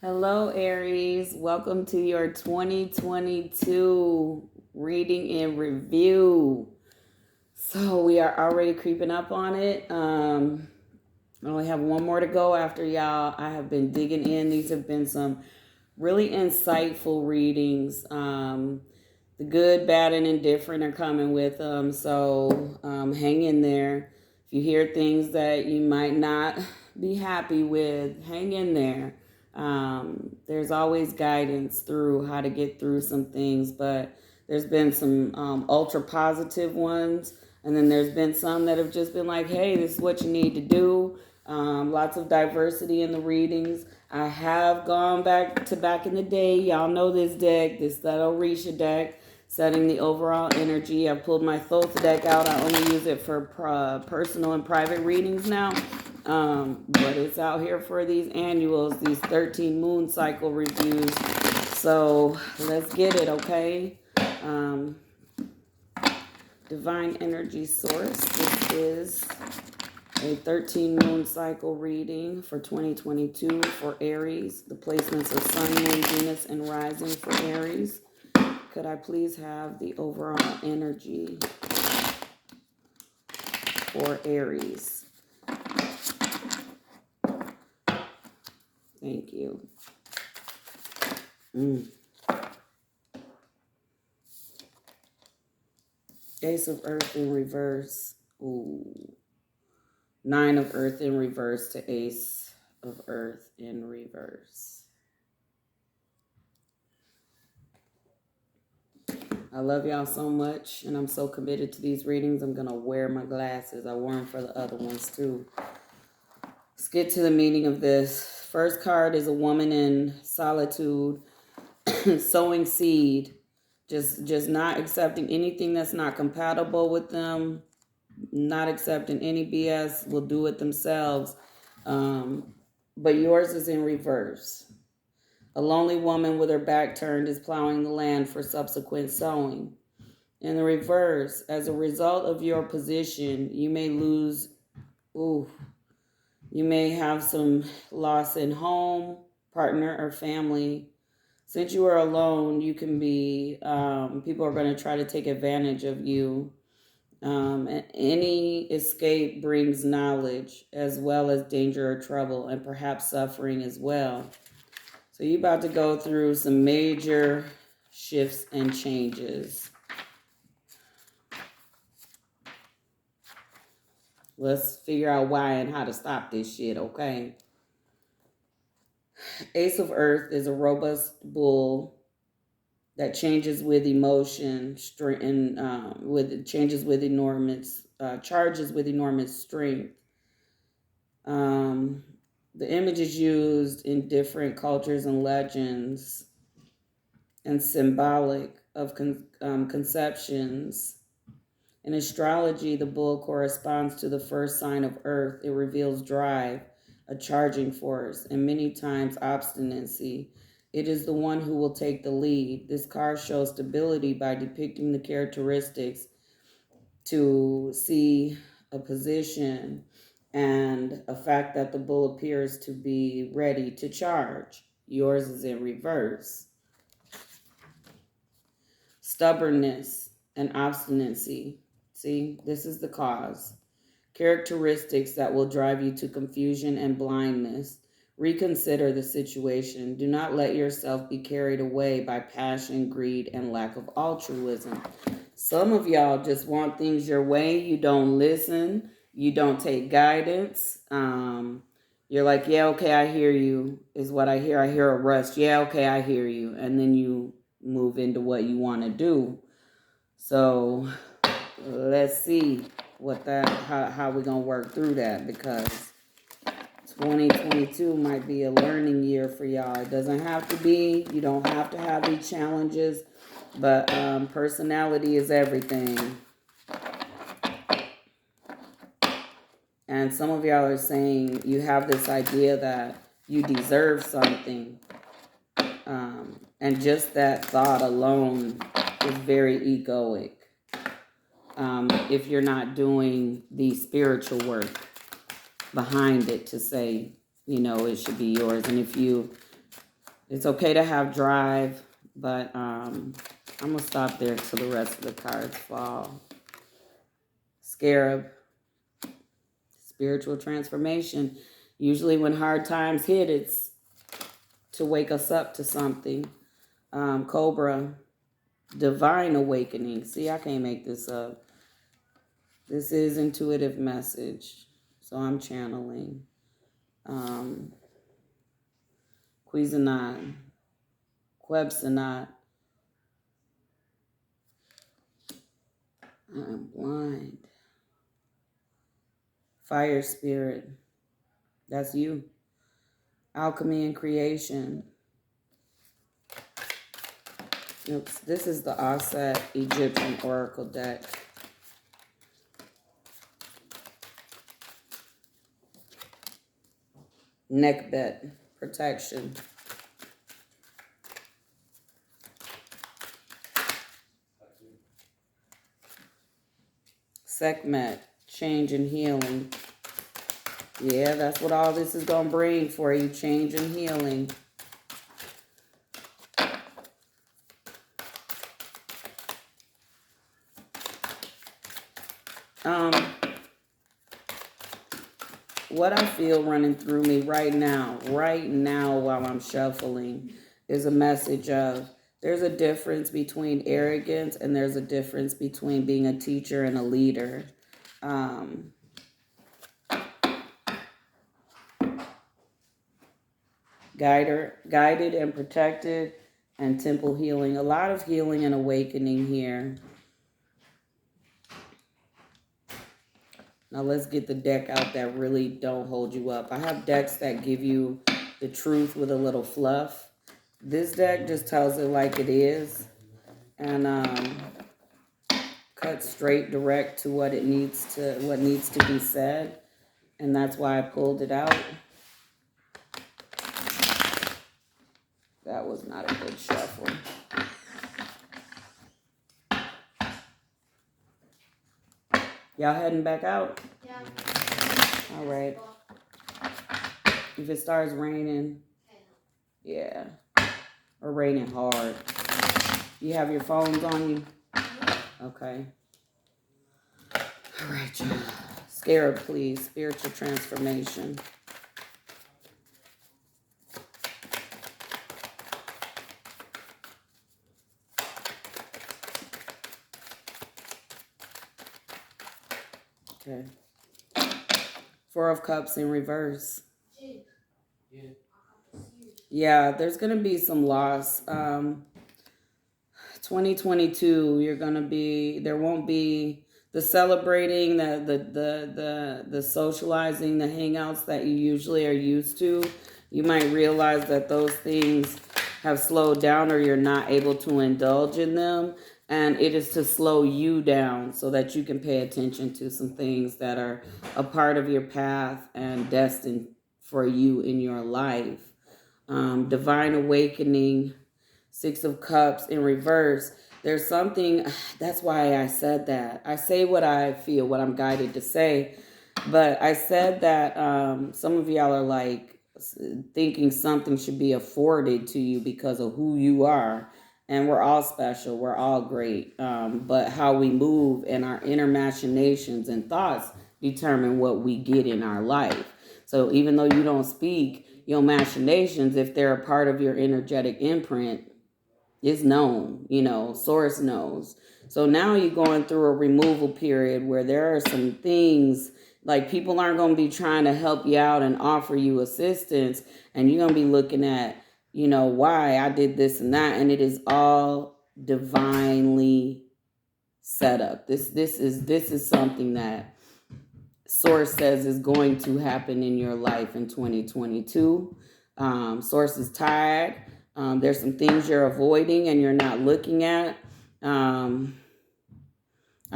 Hello, Aries. Welcome to your 2022 reading and review. So we are already creeping up on it. I only have one more to go after y'all. I have been digging in. These have been some really insightful readings. The good, bad, and indifferent are coming with them. So hang in there. If you hear things that you might not be happy with, hang in there. There's always guidance through how to get through some things, but there's been some ultra positive ones, and then there's been some that have just been like, hey, this is what you need to do. Lots of diversity in the readings. I have gone back in the day. Y'all know this deck, that Orisha deck, setting the overall energy. I pulled my Thoth deck out. I only use it for personal and private readings now. But it's out here for these annuals, these 13 moon cycle reviews. So let's get it, okay? Divine energy source. This is a 13 moon cycle reading for 2022 for Aries. The placements of Sun, Moon, Venus, and Rising for Aries. Could I please have the overall energy for Aries? Thank you. Ace of Earth in reverse. Ooh. 9 of Earth in reverse to Ace of Earth in reverse. I love y'all so much, and I'm so committed to these readings. I'm going to wear my glasses. I wore them for the other ones, too. Let's get to the meaning of this. First card is a woman in solitude, sowing seed, just not accepting anything that's not compatible with them, not accepting any BS, will do it themselves. But yours is in reverse. A lonely woman with her back turned is plowing the land for subsequent sowing. In the reverse, as a result of your position, you may lose, you may have some loss in home, partner, or family. Since you are alone, you can be, people are going to try to take advantage of you. Any escape brings knowledge as well as danger or trouble, and perhaps suffering as well. So you're about to go through some major shifts and changes. Let's figure out why and how to stop this shit, okay? Ace of Earth is a robust bull that changes with emotion, charges with enormous strength. The image is used in different cultures and legends, and symbolic of conceptions. In astrology, the bull corresponds to the first sign of Earth. It reveals drive, a charging force, and many times obstinacy. It is the one who will take the lead. This card shows stability by depicting the characteristics to see a position and a fact that the bull appears to be ready to charge. Yours is in reverse. Stubbornness and obstinacy. See, this is the cause. Characteristics that will drive you to confusion and blindness. Reconsider the situation. Do not let yourself be carried away by passion, greed, and lack of altruism. Some of y'all just want things your way. You don't listen. You don't take guidance. You're like, yeah, okay, I hear you, is what I hear. I hear a rust. Yeah, okay, I hear you. And then you move into what you want to do. So let's see how we're going to work through that, because 2022 might be a learning year for y'all. It doesn't have to be. You don't have to have these challenges, but personality is everything. And some of y'all are saying you have this idea that you deserve something. And just that thought alone is very egoic. If you're not doing the spiritual work behind it to say, it should be yours. And if you It's okay to have drive, but I'm going to stop there till the rest of the cards fall. Scarab. Spiritual transformation. Usually when hard times hit, it's to wake us up to something. Cobra. Divine awakening. See, I can't make this up. This is intuitive message. So I'm channeling. Cuisinart. Quebsinot. I'm blind. Fire spirit. That's you. Alchemy and creation. Oops. This is the Aset Egyptian Oracle deck. Neckbet. Protection. Sekhmet. Change and healing. Yeah, that's what all this is going to bring for you. Change and healing. What I feel running through me right now while I'm shuffling, is a message of there's a difference between arrogance and there's a difference between being a teacher and a leader. Guided and protected, and temple healing. A lot of healing and awakening here. Now let's get the deck out that really don't hold you up. I have decks that give you the truth with a little fluff. This deck just tells it like it is, and cut straight, direct to what needs to be said, and that's why I pulled it out. That was not a good shuffle. Y'all heading back out? Yeah. All right. If it starts raining, yeah, or raining hard. You have your phones on you? Okay. All right, y'all. Scarab, please. Spiritual transformation. Okay. Four of Cups in reverse. Yeah, there's going to be some loss. 2022, there won't be the celebrating, the socializing, the hangouts that you usually are used to. You might realize that those things have slowed down, or you're not able to indulge in them. And it is to slow you down so that you can pay attention to some things that are a part of your path and destined for you in your life. Divine awakening, Six of Cups in reverse. There's something, that's why I said that. I say what I feel, what I'm guided to say. But I said that some of y'all are like thinking something should be afforded to you because of who you are. And we're all special. We're all great. But how we move and our inner machinations and thoughts determine what we get in our life. So even though you don't speak, your machinations, if they're a part of your energetic imprint, is known, source knows. So now you're going through a removal period where there are some things like people aren't going to be trying to help you out and offer you assistance. And you're going to be looking at, why I did this and that. And it is all divinely set up. This is something that source says is going to happen in your life in 2022. Source is tired. There's some things you're avoiding and you're not looking at. I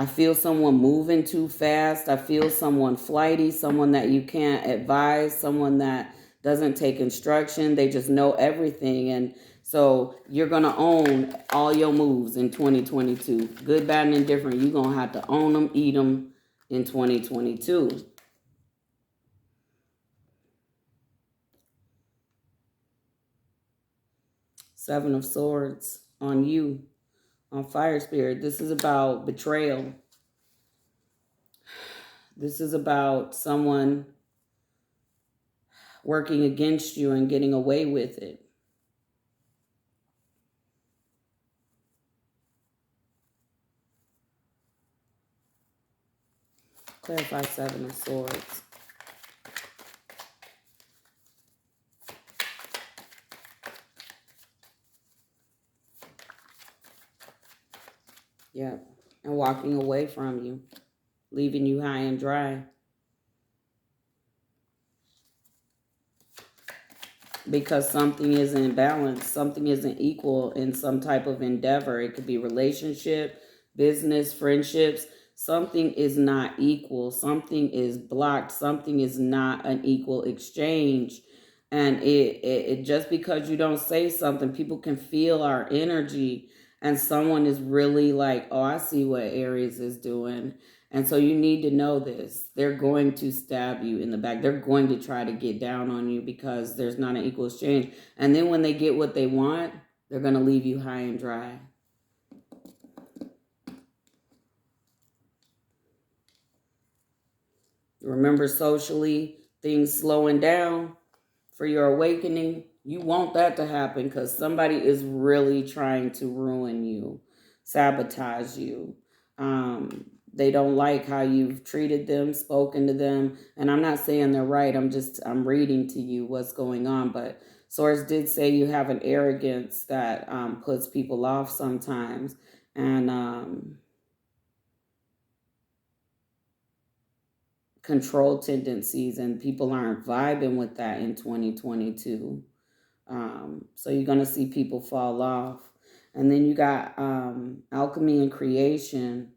feel someone moving too fast. I feel someone flighty, someone that you can't advise, someone that doesn't take instruction. They just know everything. And so you're going to own all your moves in 2022. Good, bad, and indifferent. You're going to have to own them, eat them in 2022. Seven of Swords on you, on Fire Spirit. This is about betrayal. This is about someone working against you and getting away with it. Clarify Seven of Swords. Yeah, and walking away from you, leaving you high and dry. Because something isn't balanced, something isn't equal in some type of endeavor. It could be relationship, business, friendships. Something is not equal. Something is blocked. Something is not an equal exchange. And it just because you don't say something, people can feel our energy. And someone is really like, oh, I see what Aries is doing. And so you need to know this. They're going to stab you in the back. They're going to try to get down on you because there's not an equal exchange. And then when they get what they want, they're going to leave you high and dry. Remember, socially, things slowing down for your awakening. You want that to happen because somebody is really trying to ruin you, sabotage you. They don't like how you've treated them, spoken to them. And I'm not saying they're right. I'm reading to you what's going on. But Source did say you have an arrogance that puts people off sometimes. And control tendencies, and people aren't vibing with that in 2022. So you're going to see people fall off. And then you got alchemy and creation.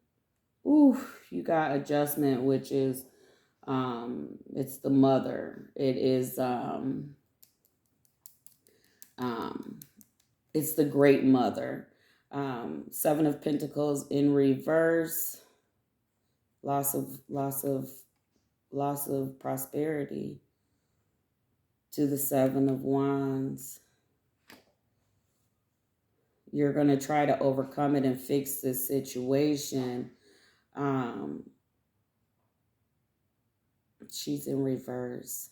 Ooh, you got adjustment, which is it's the mother. It is it's the great mother. Seven of Pentacles in reverse. Loss of prosperity. To the Seven of Wands. You're going to try to overcome it and fix this situation. She's in reverse.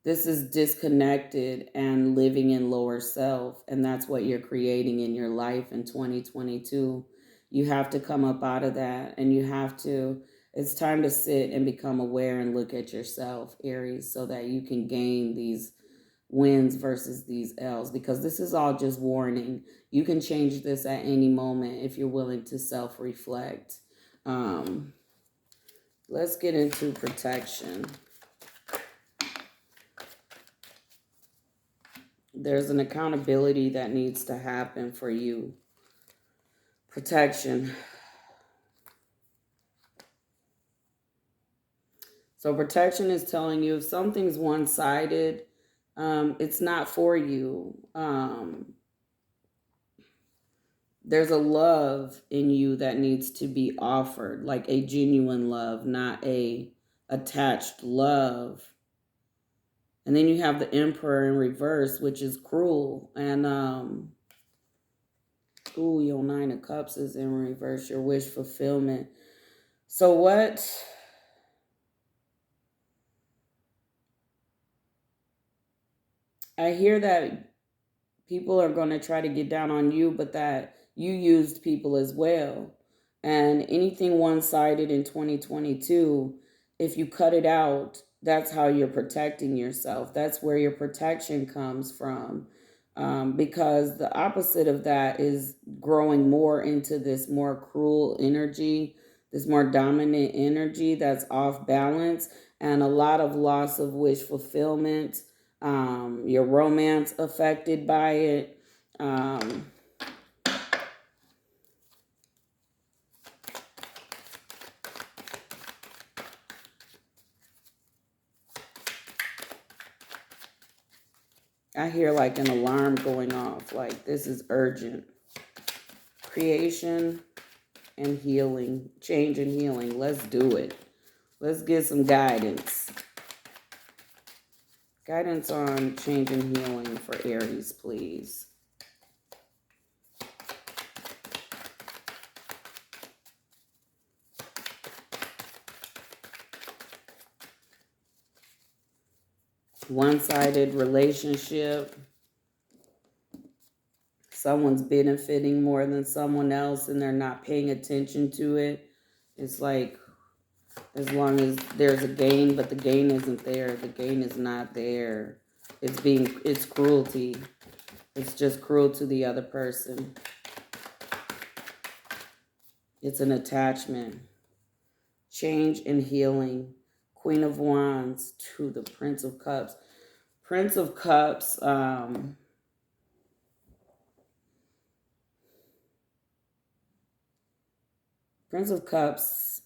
This is disconnected and living in lower self. And that's what you're creating in your life in 2022. You have to come up out of that. And it's time to sit and become aware and look at yourself, Aries, so that you can gain these wins versus these L's, because this is all just warning. You can change this at any moment if you're willing to self-reflect. Let's get into protection. There's an accountability that needs to happen for you. Protection. So protection is telling you if something's one-sided, it's not for you. There's a love in you that needs to be offered, like a genuine love, not a attached love. And then you have the Emperor in reverse, which is cruel. And your Nine of Cups is in reverse, your wish fulfillment. So what? I hear that people are going to try to get down on you, but that you used people as well. And anything one-sided in 2022, if you cut it out, that's how you're protecting yourself. That's where your protection comes from. Because the opposite of that is growing more into this more cruel energy, this more dominant energy that's off balance, and a lot of loss of wish fulfillment. Your romance affected by it. I hear like an alarm going off, like this is urgent. Creation and healing, change and healing. Let's do it. Let's get some guidance. Guidance on change and healing for Aries, please. One-sided relationship. Someone's benefiting more than someone else and they're not paying attention to it. It's like, as long as there's a gain, but the gain isn't there. The gain is not there. It's cruelty. It's just cruel to the other person. It's an attachment. Change and healing. Queen of Wands to the Prince of Cups. Prince of Cups, Prince of Cups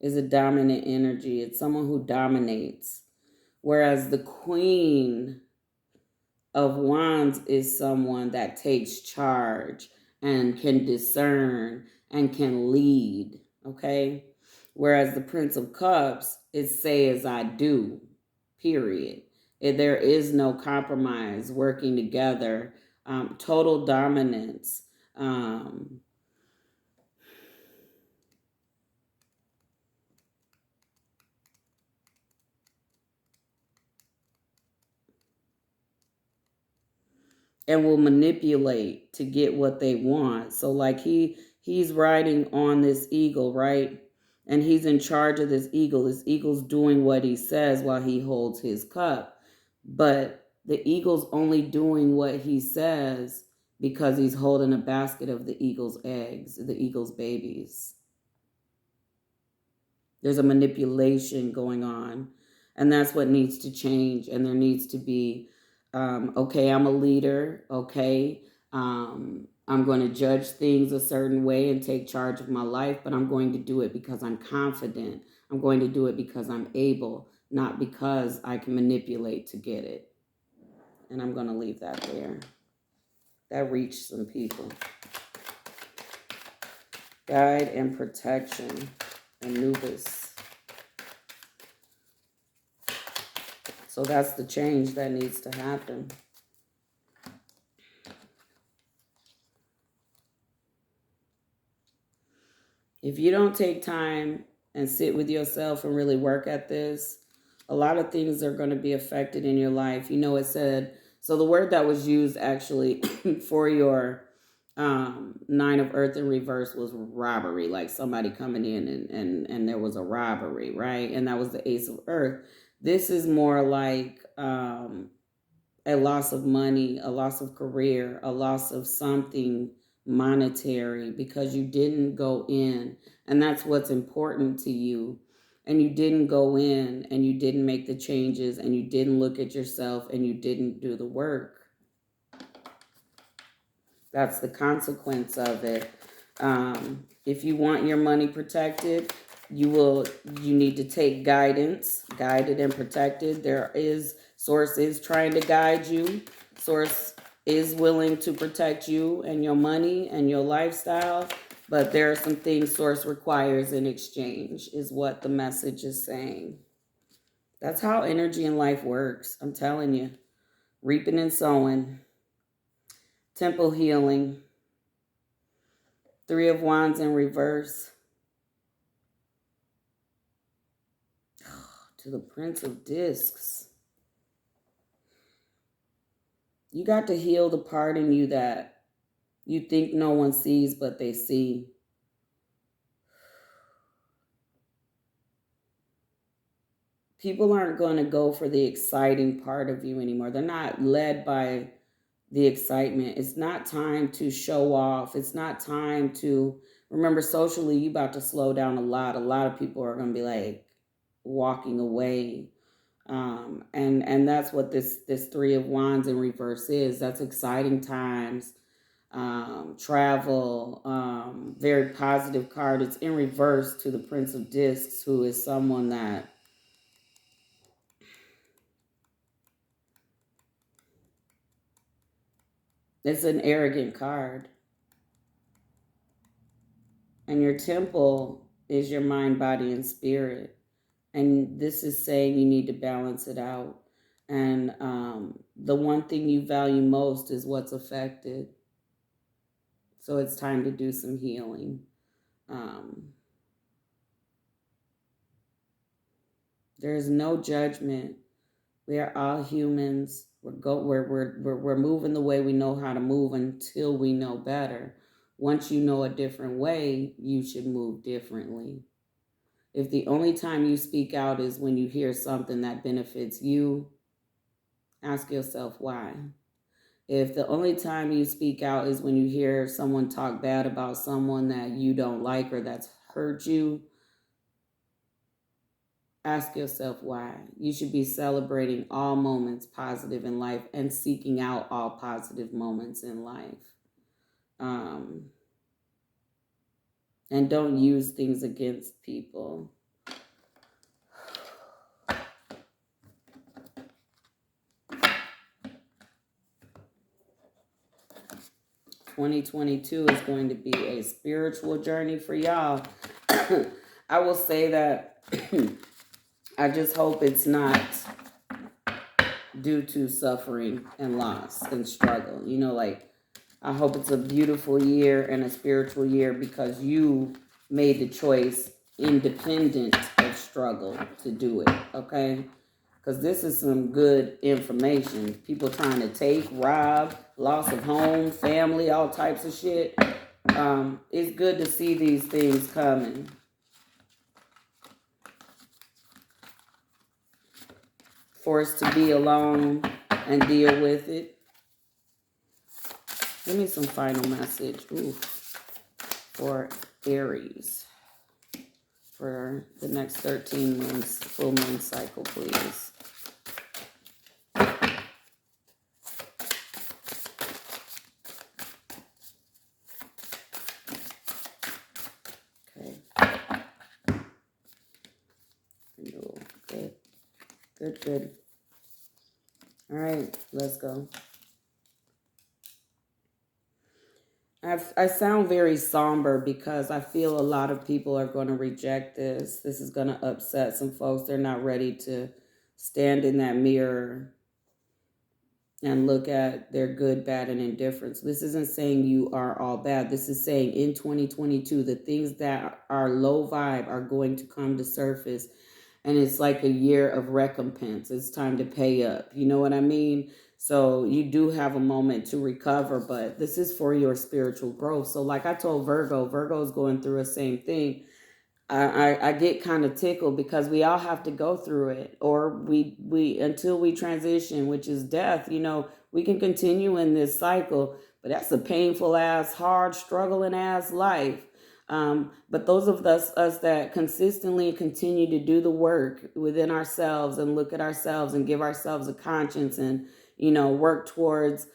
is a dominant energy. It's someone who dominates. Whereas the Queen of Wands is someone that takes charge and can discern and can lead. Okay? Whereas the Prince of Cups is say as I do, period. There is no compromise, working together, total dominance. And will manipulate to get what they want. So like he's riding on this eagle, right? And he's in charge of this eagle. This eagle's doing what he says while he holds his cup. But the eagle's only doing what he says because he's holding a basket of the eagle's eggs, the eagle's babies. There's a manipulation going on. And that's what needs to change. And there needs to be, okay, I'm a leader. Okay, I'm going to judge things a certain way and take charge of my life, but I'm going to do it because I'm confident. I'm going to do it because I'm able, not because I can manipulate to get it. And I'm going to leave that there. That reached some people. Guide and protection. Anubis. So that's the change that needs to happen. If you don't take time and sit with yourself and really work at this, a lot of things are going to be affected in your life. You know, it said, so the word that was used actually for your Nine of Earth in reverse was robbery, like somebody coming in and there was a robbery, right? And that was the Ace of Earth. This is more like a loss of money, a loss of career, a loss of something monetary because you didn't go in. And that's what's important to you. And you didn't go in and you didn't make the changes and you didn't look at yourself and you didn't do the work. That's the consequence of it. If you want your money protected, you need to take guidance, guided and protected. Source is trying to guide you. Source is willing to protect you and your money and your lifestyle. But there are some things Source requires in exchange, is what the message is saying. That's how energy in life works. I'm telling you. Reaping and sowing. Temple healing. Three of Wands in reverse. To the Prince of Discs. You got to heal the part in you that you think no one sees, but they see. People aren't going to go for the exciting part of you anymore. They're not led by the excitement. It's not time to show off. It's not time to, remember, socially, you about to slow down a lot. A lot of people are going to be like walking away. And that's what this Three of Wands in reverse is. That's exciting times. Travel, very positive card. It's in reverse to the Prince of Discs, who is someone that it's an arrogant card. And your temple is your mind, body, and spirit. And this is saying you need to balance it out. And the one thing you value most is what's affected. So it's time to do some healing. There's no judgment We are all humans. We're moving the way we know how to move until we know better. Once you know a different way, you should move differently. If the only time you speak out is when you hear something that benefits you, ask yourself why. If the only time you speak out is when you hear someone talk bad about someone that you don't like or that's hurt you, ask yourself why. You should be celebrating all moments positive in life and seeking out all positive moments in life. Um, and don't use things against people. 2022 is going to be a spiritual journey for y'all. I will say that I just hope it's not due to suffering and loss and struggle. You know, like, I hope it's a beautiful year and a spiritual year because you made the choice independent of struggle to do it, okay? Because this is some good information. People trying to take, rob, loss of home, family, all types of shit. It's good to see these things coming. Forced to be alone and deal with it. Give me some final message for Aries for the next 13 months, full moon cycle, please. Okay. Good. All right, let's go. I sound very somber because I feel a lot of people are going to reject this. This is going to upset some folks. They're not ready to stand in that mirror and look at their good, bad, and indifference. This isn't saying you are all bad. This is saying in 2022, the things that are low vibe are going to come to surface. And it's like a year of recompense. It's time to pay up. You know what I mean? So you do have a moment to recover, but this is for your spiritual growth. So like I told Virgo is going through the same thing. I get kind of tickled because we all have to go through it, or we until we transition, which is death. You know, we can continue in this cycle, but that's a painful ass, hard, struggling ass life. But those of us that consistently continue to do the work within ourselves and look at ourselves and give ourselves a conscience and, you know, work towards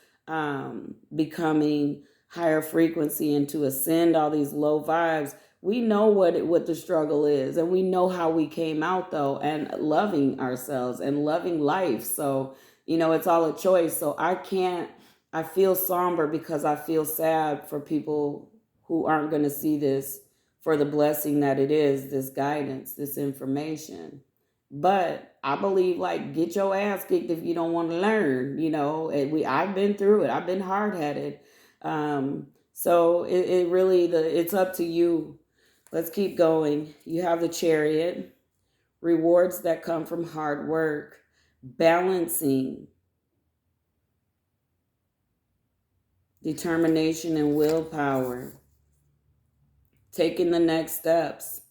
becoming higher frequency and to ascend all these low vibes, we know what the struggle is, and we know how we came out though, and loving ourselves and loving life. So, you know, it's all a choice. So I feel somber because I feel sad for people who aren't going to see this for the blessing that it is, this guidance, this information. But I believe, like, get your ass kicked if you don't want to learn, you know. And I've been through it. I've been hard-headed. So it really, it's up to you. Let's keep going. You have the Chariot, rewards that come from hard work, balancing, determination and willpower, taking the next steps,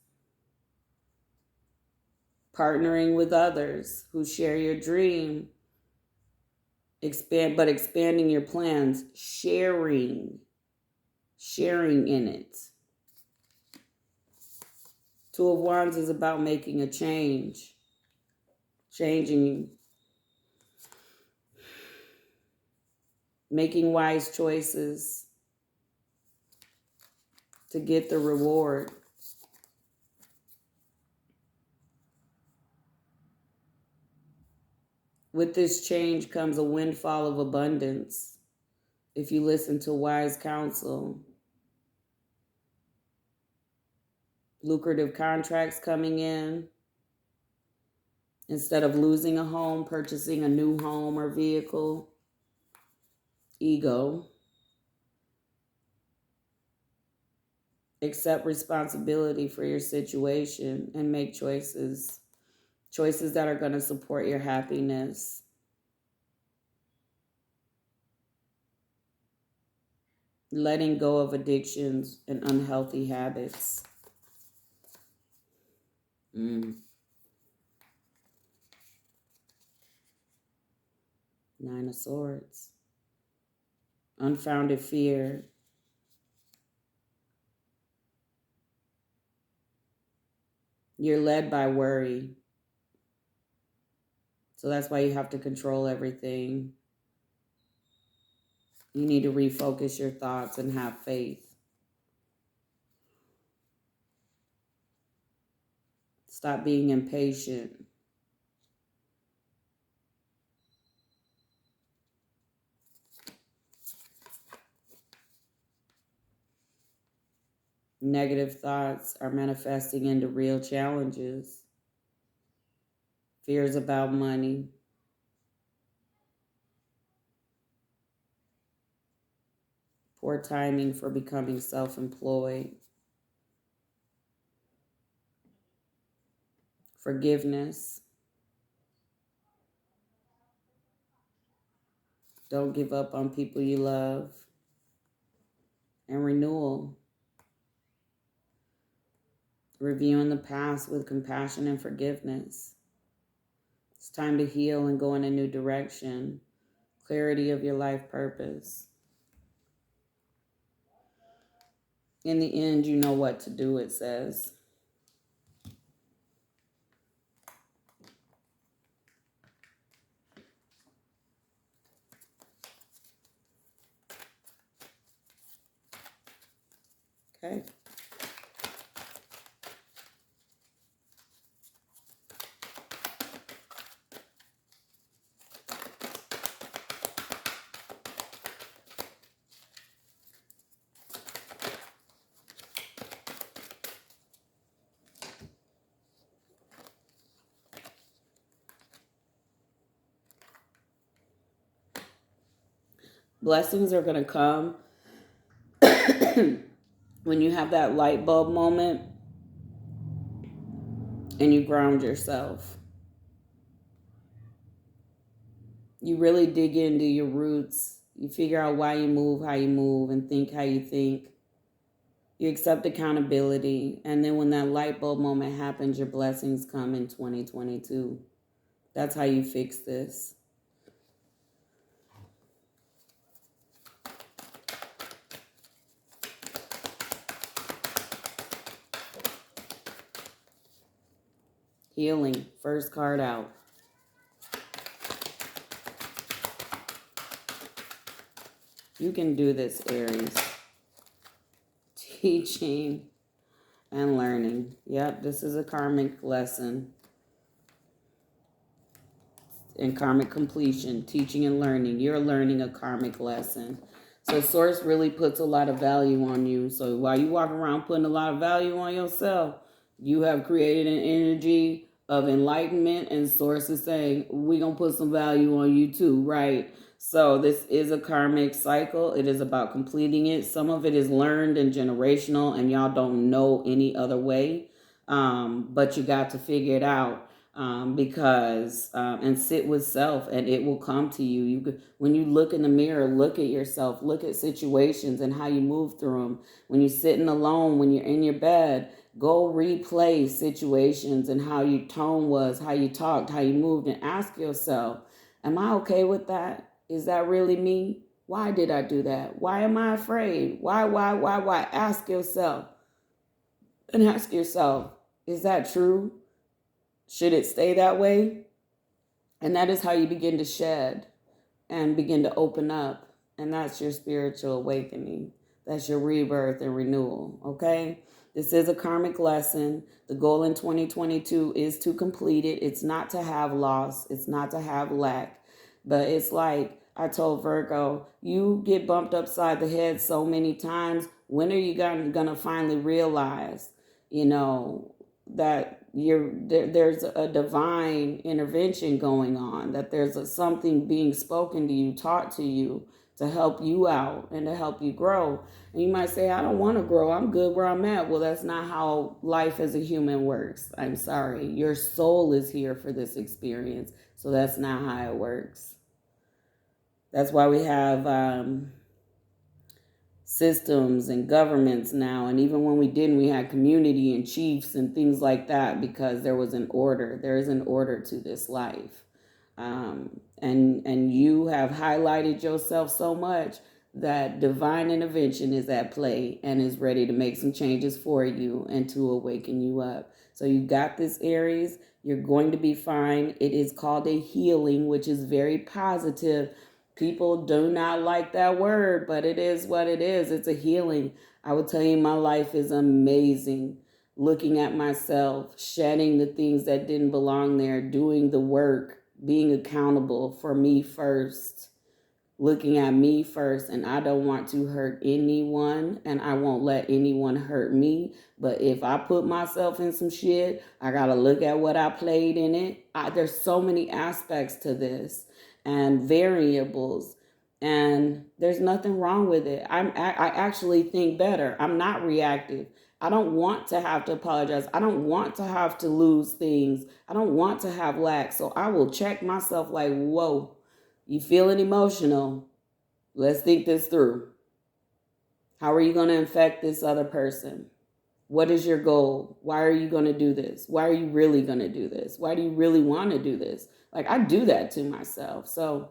partnering with others who share your dream, expanding your plans, sharing in it. Two of Wands is about making a change, changing, making wise choices to get the reward. With this change comes a windfall of abundance if you listen to wise counsel. Lucrative contracts coming in. Instead of losing a home, purchasing a new home or vehicle. Ego. Accept responsibility for your situation and make choices Choices that are going to support your happiness. Letting go of addictions and unhealthy habits. Nine of Swords. Unfounded fear. You're led by worry. So that's why you have to control everything. You need to refocus your thoughts and have faith. Stop being impatient. Negative thoughts are manifesting into real challenges. Fears about money. Poor timing for becoming self-employed. Forgiveness. Don't give up on people you love. And renewal. Reviewing the past with compassion and forgiveness. It's time to heal and go in a new direction. Clarity of your life purpose. In the end, you know what to do, it says. Okay. Blessings are going to come when you have that light bulb moment and you ground yourself. You really dig into your roots. You figure out why you move how you move and think how you think. You accept accountability. And then when that light bulb moment happens, your blessings come in 2022. That's how you fix this. Healing, first card out. You can do this, Aries. Teaching and learning. Yep, this is a karmic lesson. And karmic completion, teaching and learning. You're learning a karmic lesson. So Source really puts a lot of value on you. So while you walk around putting a lot of value on yourself, you have created an energy of enlightenment, and Source is saying, we're going to put some value on you too, right? So this is a karmic cycle. It is about completing it. Some of it is learned and generational, and y'all don't know any other way. But you got to figure it out. Because and sit with self, and it will come to you. When you look in the mirror, look at yourself, look at situations and how you move through them. When you're sitting alone, when you're in your bed, go replay situations and how your tone was, how you talked, how you moved, and ask yourself, am I okay with that? Is that really me? Why did I do that? Why am I afraid? Why? Ask yourself, and ask yourself, is that true? Should it stay that way? And that is how you begin to shed and begin to open up. And that's your spiritual awakening. That's your rebirth and renewal, okay? This is a karmic lesson. The goal in 2022 is to complete it. It's not to have loss. It's not to have lack. But it's like I told Virgo, you get bumped upside the head so many times. When are you going to finally realize, that there's a divine intervention going on, that there's something being spoken to you, taught to you to help you out and to help you grow. And you might say, I don't want to grow. I'm good where I'm at. Well, that's not how life as a human works. I'm sorry. Your soul is here for this experience. So that's not how it works. That's why we have systems and governments now. And even when we didn't, we had community and chiefs and things like that, because there was an order. There is an order to this life. And you have highlighted yourself so much that divine intervention is at play and is ready to make some changes for you and to awaken you up. So you got this, Aries. You're going to be fine. It is called a healing, which is very positive. People do not like that word, but it is what it is. It's a healing. I will tell you, my life is amazing. Looking at myself, shedding the things that didn't belong there, doing the work, being accountable for me first, looking at me first. And I don't want to hurt anyone, and I won't let anyone hurt me. But if I put myself in some shit, I got to look at what I played in it. There's so many aspects to this and variables, and there's nothing wrong with it. I actually think better. I'm not reactive. I don't want to have to apologize. I don't want to have to lose things. I don't want to have lack. So I will check myself like, whoa, you feeling emotional? Let's think this through. How are you going to infect this other person? What is your goal? Why are you going to do this? Why are you really going to do this? Why do you really want to do this? Like, I do that to myself. So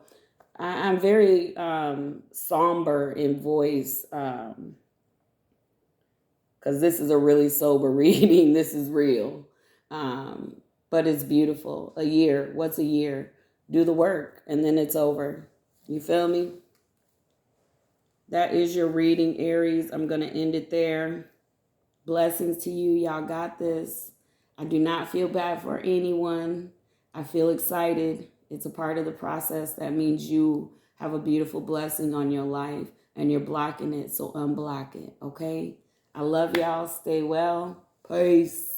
I'm very somber in voice, because this is a really sober reading. This is real. But it's beautiful. A year. What's a year? Do the work, and then it's over. You feel me? That is your reading, Aries. I'm going to end it there. Blessings to you. Y'all got this. I do not feel bad for anyone. I feel excited. It's a part of the process. That means you have a beautiful blessing on your life, and you're blocking it. So unblock it, okay? I love y'all. Stay well. Peace.